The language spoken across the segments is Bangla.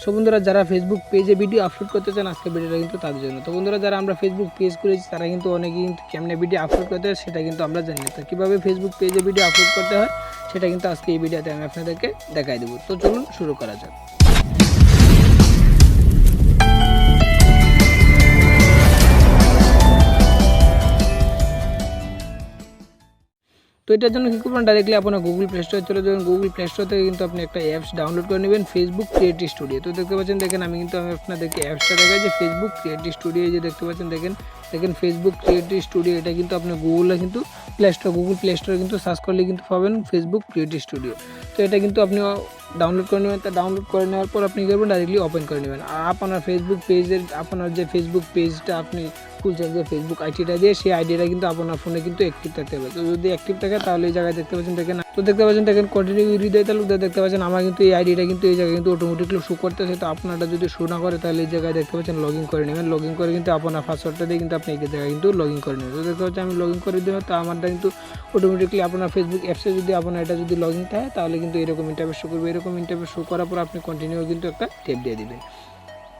সো বন্ধুরা যারা ফেসবুক পেজে ভিডিও আপলোড করতে চান আজকে ভিডিওটা কিন্তু তাদের জন্য। তো বন্ধুরা যারা আমরা ফেসবুক পেজ করেছি তারা কিন্তু অনেকেই কিন্তু কেমনে ভিডিও আপলোড করতে হয় সেটা কিন্তু আমরা জানি না। তো কীভাবে ফেসবুক পেজে ভিডিও আপলোড করতে হয় সেটা কিন্তু আজকে এই ভিডিওতে আমি আপনাদেরকে দেখাই দেবো। তো চলুন শুরু করা যাক। তো এটার জন্য কী করবেন, ডাইরেক্টলি আপনার গুগল প্লে স্টোরে চলে যাবেন। গুগল প্লে স্টোর থেকে কিন্তু আপনি একটা অ্যাপস ডাউনলোড করে নেবেন, ফেসবুক ক্রিয়েটিভ স্টুডিও। তো দেখতে পাচ্ছেন, দেখেন আমি আপনাদেরকে অ্যাপসটা দেখাই যে ফেসবুক ক্রিয়েটিভ স্টুডিও। এই যে দেখতে পাচ্ছেন, দেখেন ফেসবুক ক্রিয়েটিভ স্টুডিও। এটা কিন্তু আপনি গুগল প্লে স্টোরে কিন্তু সার্চ করলে কিন্তু পাবেন ফেসবুক ক্রিয়েটিভ স্টুডিও। তো এটা কিন্তু আপনি ডাউনলোড করে নেবেন। তা ডাউনলোড করে নেওয়ার পর আপনি করবেন ডাইরেক্টলি ওপেন করে নেবেন। আর আপনার ফেসবুক পেজটা আপনি খুলছেন যে ফেসবুক আইডিটা দিয়ে, সেই আইডিটা কিন্তু আপনার ফোনে কিন্তু অ্যাক্টিভ থাকতে হবে। তো যদি অ্যাক্টিভ থাকে তাহলে এই জায়গায় দেখতে পাচ্ছেন, দেখেন কন্টিনিউ হৃদয় তালুকদার দেখতে পাচ্ছেন। আমার কিন্তু এই আইডিটা কিন্তু এই জায়গায় কিন্তু অটোমেটিকলি শো করতেছে। তো আপনারটা যদি শো না করে তাহলে এই জায়গায় দেখতে পাচ্ছেন লগ ইন করে নেবেন। লগ ইন করে কিন্তু আপনার পাসওয়ার্ডটা দিয়ে কিন্তু আপনি এই জায়গায় কিন্তু লগ ইন করে নেবেন। তো দেখতে পাচ্ছেন আমি লগ ইন করে দেবেন। তো আমারটা কিন্তু অটোমেটিকলি আপনার ফেসবুক অ্যাপসে যদি আপনার এটা যদি লগ ইন থাকে তাহলে কিন্তু এরকম ইন্টারফেস শো করবে। এরকম ইন্টারফেস শো করার পর আপনি কন্টিনিউ কিন্তু একটা ট্যাপ দিয়ে দিবেন।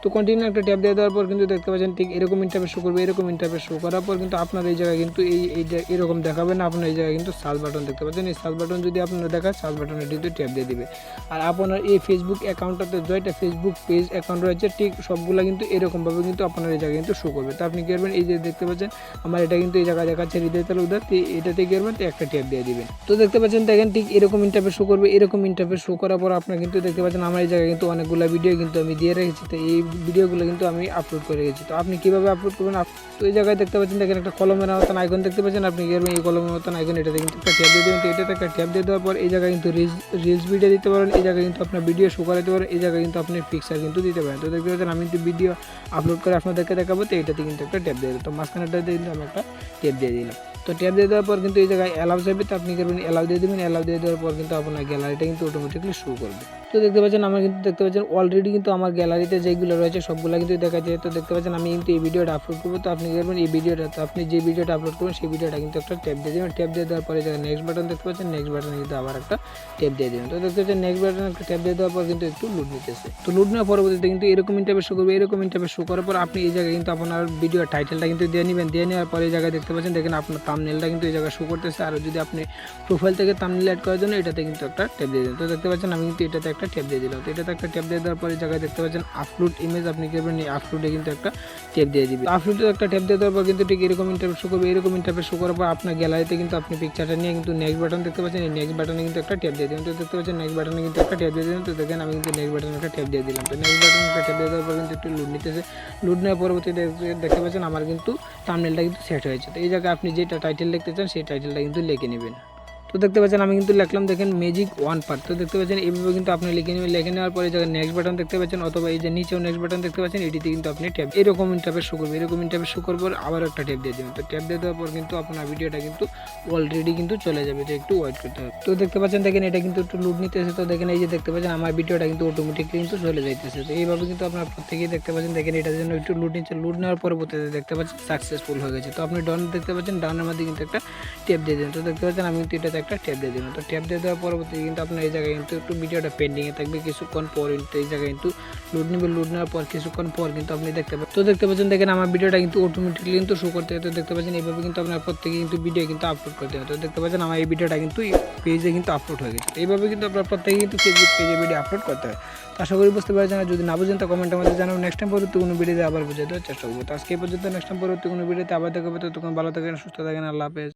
তো কন্টিনিউ একটা ট্যাপ দিয়ে দেওয়ার পর কিন্তু দেখতে পাচ্ছেন ঠিক এরকম ইন্টারফেস শো করবে। এরকম ইন্টারফেস শো করার পর কিন্তু আপনার এই জায়গায় কিন্তু এরকম দেখাবে না। আপনার এই জায়গায় কিন্তু সার্চ বাটন দেখতে পাচ্ছেন। এই সার্চ বাটন যদি আপনারা দেখায় সার্চ বাটনের কিন্তু ট্যাপ দিয়ে দিবে। আর আপনার এই ফেসবুক অ্যাকাউন্টটাতে যেটা ফেসবুক পেজ অ্যাকাউন্ট রয়েছে ঠিক সবগুলো কিন্তু এরকমভাবে কিন্তু আপনার এই জায়গায় কিন্তু শো করবে। তো আপনি কী করবেন, এই যে দেখতে পাচ্ছেন আমার এটা কিন্তু এই জায়গায় দেখাচ্ছে হৃদয় তালুকদার। এটাতে কী করবেন, তো একটা ট্যাপ দিয়ে দিবেন। তো দেখতে পাচ্ছেন, দেখেন ঠিক এরকম ইন্টারফেস শো করবে। এরকম ইন্টারফেস শো করার পর আপনার কিন্তু দেখতে পাচ্ছেন আমার এই জায়গায় কিন্তু অনেকগুলো ভিডিও কিন্তু আমি দিয়ে রেখেছি। তো এই ভিডিওগুলো কিন্তু আমি আপলোড করে গেছি। তো আপনি কীভাবে আপলোড করবেন, তো এই জায়গায় দেখতে পাচ্ছেন, দেখেন একটা কলমের মতন আইকন দেখতে পাচ্ছেন। আপনি কী করবেন, এই কলমের মতন আইকন এটাতে কিন্তু একটা ট্যাপ দিয়ে দেবেন। তো এটাতে একটা ট্যাপ দিয়ে দেওয়ার পর এই জায়গায় কিন্তু রিলস ভিডিও দিতে পারেন। এই জায়গায় কিন্তু আপনার ভিডিও শো করাতে পারেন। এই জায়গায় কিন্তু আপনি পিকচার কিন্তু দিতে পারেন। তো দেখতে পাচ্ছেন আমি কিন্তু ভিডিও আপলোড করে আপনাদেরকে দেখাবো। তো এটাতে কিন্তু একটা ট্যাপ দিয়ে দেবো। তো মাঝখানেটাতে কিন্তু আমি একটা ট্যাপ দিয়ে দিলাম। তো ট্যাপ দিয়ে দেওয়ার পর কিন্তু এই জায়গায় অ্যালাউ যাবে। তো আপনি করবেন অ্যালাউ দিয়ে দেবেন। অ্যালাউ দিয়ে দেওয়ার পর কিন্তু আপনার গ্যালারিটা কিন্তু অটোমেটিকলি শো করবে। তো দেখতে পাচ্ছেন আমার কিন্তু দেখতে পাচ্ছেন অলরেডি কিন্তু আমার গ্যালারিতে যেগুলো রয়েছে সবগুলো কিন্তু দেখা যায়। তো দেখতে পাচ্ছেন আমি কিন্তু এই ভিডিওটা আপলোড করবো। তো আপনি করবেন এই ভিডিওটা, তো আপনি যে ভিডিওটা আপলোড করবেন সেই ভিডিওটা কিন্তু একটা ট্যাপ দিয়ে দেবেন। ট্যাপ দিয়ে দেওয়ার পরে জায়গায় নেক্সট বাটন দেখতে পাচ্ছেন, নেক্সট বাটনে কিন্তু আবার একটা ট্যাপ দিয়ে দেবেন। তো দেখতে পাচ্ছেন নেক্সট বাটনে একটা ট্যাপ দিয়ে দেওয়ার পর কিন্তু একটু লোড নিতেছে। তো লোড নেওয়ার পরবর্তীতে কিন্তু এরকম ইন্টারফেস শো করবে। এরকম ইন্টারফেস শো করার পর আপনি এই জায়গায় কিন্তু আপনার ভিডিওর টাইটেলটা কিন্তু দিয়ে নেবেন। দিয়ে নেওয়ার পরে এই জায়গায় দেখতে পাচ্ছেন, দেখেন আপনার থাম্বনেলটা কিন্তু এই জায়গায় শো করতেছে। আর যদি আপনি প্রোফাইল থেকে থাম্বনেল অ্যাড করার জন্য এটাতে কিন্তু একটা ট্যাপ দিয়ে দেবেন। তো দেখতে পাচ্ছেন আমি কিন্তু এটাতে একটা ট্যাপ দিয়ে দিলাম। তো এটাতে একটা ট্যাপ দিয়ে দেওয়ার পরে জায়গায় দেখতে পাচ্ছেন আপলোড ইমেজ। আপনি করবেন এই আপলোডে কিন্তু একটা ট্যাপ দিয়ে দিবেন। আপলোডে একটা ট্যাপ দিয়ে দেওয়ার পর কিন্তু ঠিক এরকম ইন্টারফেস শো করবে। এরকম ইন্টারফেস শো করার পর আপনার গ্যালারিতে কিন্তু আপনি পিকচারটা নিয়ে কিন্তু নেক্সট বাটন দেখতে পাচ্ছেন, এই নেক্সট বাটনে কিন্তু একটা ট্যাপ দিয়ে দিবেন। তো দেখতে পাচ্ছেন নেক্সট বাটনে কিন্তু একটা ট্যাপ দিয়ে দিবেন। তো দেখেন আমি কিন্তু নেক্সট বাটনে একটা ট্যাপ দিয়ে দিলাম। তো নেক্সট বাটনে একটা ট্যাপ দিয়ে দেওয়ার পর কিন্তু একটু লোড নিতেছে। লোড নেওয়ার পরবর্তীতে দেখতে পাচ্ছেন আমার কিন্তু থাম্বনেলটা কিন্তু সেট হয়েছে। তো এই জায়গায় আপনি যেটা টাইটেল লিখতে চান সেই টাইটেলটা কিন্তু লিখে নেবেন। তো দেখতে পাচ্ছেন আমি কিন্তু লিখলাম, দেখেন ম্যাজিক 1 পার্ট। তো দেখতে পাচ্ছেন এইভাবে কিন্তু আপনি লিখে নেবেন। লিখে নেওয়ার পরে জায়গায় নেক্সট বাটন দেখতে পাচ্ছেন, অথবা এই যে নিচেও নেক্সট বাটন দেখতে পাচ্ছেন, এটিতে কিন্তু আপনি ট্যাপ এরকম ইন্টারফেস শো করবে। এরকম ইন্টারফেস শো করবার আবার একটা ট্যাপ দিয়ে দেবেন। তো ট্যাপ দিয়ে দেওয়ার পর কিন্তু আপনার ভিডিওটা কিন্তু অলরেডি কিন্তু চলে যাবে। তো একটু ওয়েট করতে হবে। তো দেখতে পাচ্ছেন, দেখেন এটা কিন্তু একটু লোড নিতেছে। তো দেখেন এই যে দেখতে পাচ্ছেন আমার ভিডিওটা কিন্তু অটোমেটিকলি কিন্তু চলে যাইতেছে। তো এইভাবে কিন্তু আপনার প্রত্যেকেই দেখতে পাচ্ছেন, দেখেন এটার জন্য একটু লোড নিচ্ছে। লোড নেওয়ার পরবর্তীতে দেখতে পাচ্ছেন সাকসেসফুল হয়ে গেছে। তো আপনি ডাউন দেখতে পাচ্ছেন, ডাউনের মধ্যে কিন্তু একটা ট্যাপ দিয়ে দেবেন। তো দেখতে পাচ্ছেন আমি কিন্তু এটাতে একটা ট্যাপ দিয়ে দিলাম। তো ট্যাপ দিয়ে দেওয়ার পরবর্তী কিন্তু আপনার এই জায়গায় কিন্তু একটু ভিডিওটা পেন্ডিংয়ে থাকবে কিছুক্ষণ পর। কিন্তু এই জায়গায় কিন্তু লোড নেবে। লোড নেওয়ার পর কিছুক্ষণ পর কিন্তু আপনি দেখতে পাবেন। তো দেখতে পাচ্ছেন, দেখেন আমার ভিডিওটা কিন্তু অটোমেটিকলি কিন্তু শো করতে হয়। তো দেখতে পাচ্ছেন এইভাবে কিন্তু আপনার প্রত্যেকে কিন্তু ভিডিও কিন্তু আপলোড করতে হয়। তো দেখতে পাচ্ছেন আমার এই ভিডিওটা কিন্তু পেজে কিন্তু আপলোড হয়ে গেছে। এইভাবে কিন্তু আপনার প্রত্যেকে কিন্তু ফেসবুক পেজে ভিডিও আপলোড করতে হয়। তো আশা করি বুঝতে পারছেন। যদি না বুঝেন তো কমেন্টের মধ্যে জানাবো। নেক্সট টাইম পরবর্তী কোনো ভিডিওতে আবার বুঝে দেওয়ার চেষ্টা করবো। তো আজকে এই পর্যন্ত, নেক্সট টাইম পরবর্তী কোনো ভিডিওতে আবার দেখাবো। তো তখন ভালো থাকেন, সুস্থ থাকেন, আল্লাহ হাফেজ।